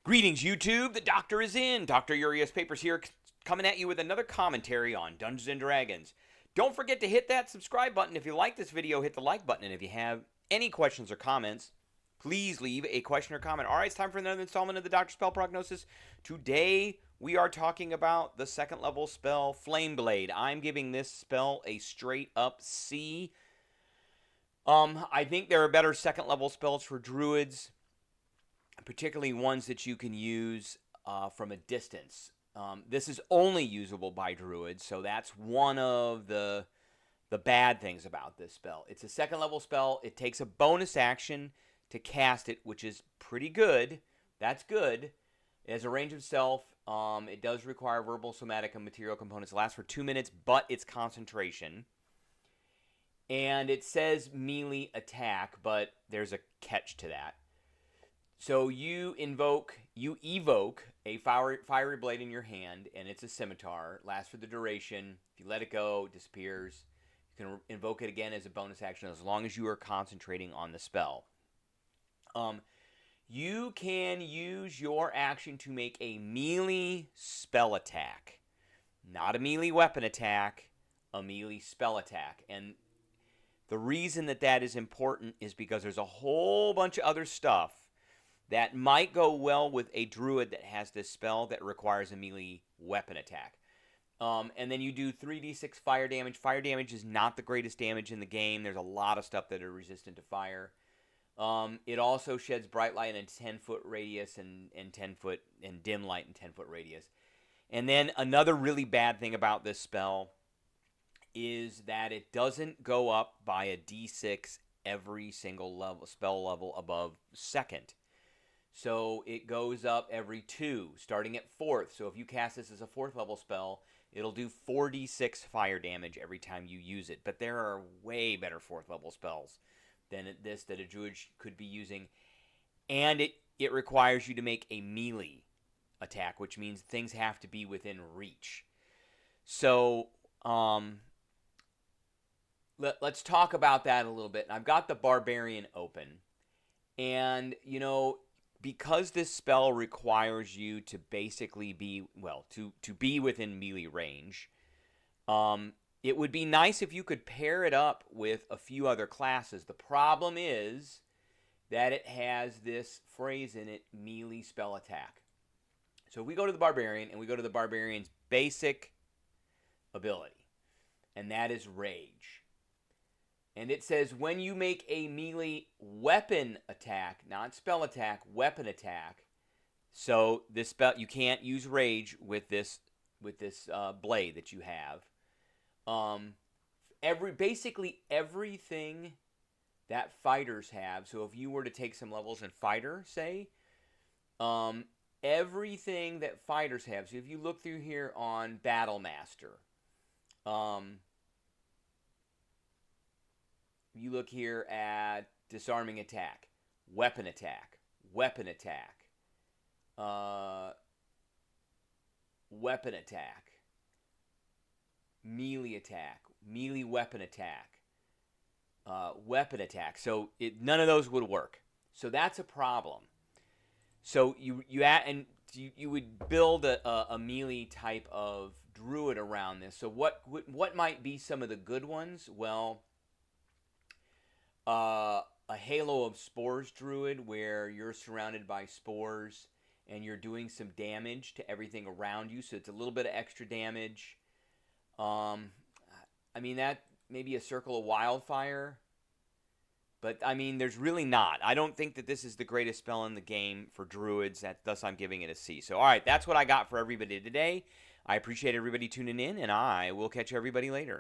Greetings, YouTube. The Doctor is in. Dr. Urias Papers here, coming at you with another commentary on Dungeons & Dragons. Don't forget to hit that subscribe button. If you like this video, hit the like button. And if you have any questions or comments, please leave a question or comment. All right, it's time for another installment of the Doctor Spell Prognosis. Today, we are talking about the second level spell, Flame Blade. I'm giving this spell a straight up C. I think there are better second level spells for druids, particularly ones that you can use from a distance. This is only usable by druids, so that's one of the bad things about this spell. It's a second level spell. It takes a bonus action to cast it, which is pretty good. That's good. It has a range of self. It does require verbal, somatic, and material components. It lasts for 2 minutes, but it's concentration. And it says melee attack, but there's a catch to that. So you evoke a fiery blade in your hand, and it's a scimitar. It lasts for the duration. If you let it go, it disappears. You can invoke it again as a bonus action as long as you are concentrating on the spell. You can use your action to make a melee spell attack. Not a melee weapon attack, a melee spell attack. And the reason that is important is because there's a whole bunch of other stuff that might go well with a druid that has this spell that requires a melee weapon attack. And then you do 3d6 fire damage. Fire damage is not the greatest damage in the game. There's a lot of stuff that are resistant to fire. It also sheds bright light in a 10-foot radius and 10-foot and dim light in 10-foot radius. And then another really bad thing about this spell is that it doesn't go up by a d6 every single spell level above second. So it goes up every 2, starting at 4th. So if you cast this as a 4th level spell, it'll do 4d6 fire damage every time you use it. But there are way better 4th level spells than this that a druid could be using. And it requires you to make a melee attack, which means things have to be within reach. So let's talk about that a little bit. I've got the Barbarian open. And, you know, because this spell requires you to basically be, well, to be within melee range, it would be nice if you could pair it up with a few other classes. The problem is that it has this phrase in it, melee spell attack. So we go to the Barbarian, and we go to the Barbarian's basic ability, and that is Rage. And it says when you make a melee weapon attack, not spell attack, weapon attack. So this spell, you can't use Rage with this blade that you have. Basically everything that fighters have. So if you were to take some levels in fighter, say, everything that fighters have. So if you look through here on Battle Master, you look here at disarming attack, weapon attack, weapon attack, weapon attack, melee attack, melee weapon attack, weapon attack. So none of those would work. So that's a problem. So you would build a melee type of druid around this. So what might be some of the good ones? Well, a Halo of Spores druid where you're surrounded by spores and you're doing some damage to everything around you, so it's a little bit of extra damage. I mean, that maybe a Circle of Wildfire, but I mean, there's really not. I don't think that this is the greatest spell in the game for druids, thus I'm giving it a C. So, all right, that's what I got for everybody today. I appreciate everybody tuning in, and I will catch everybody later.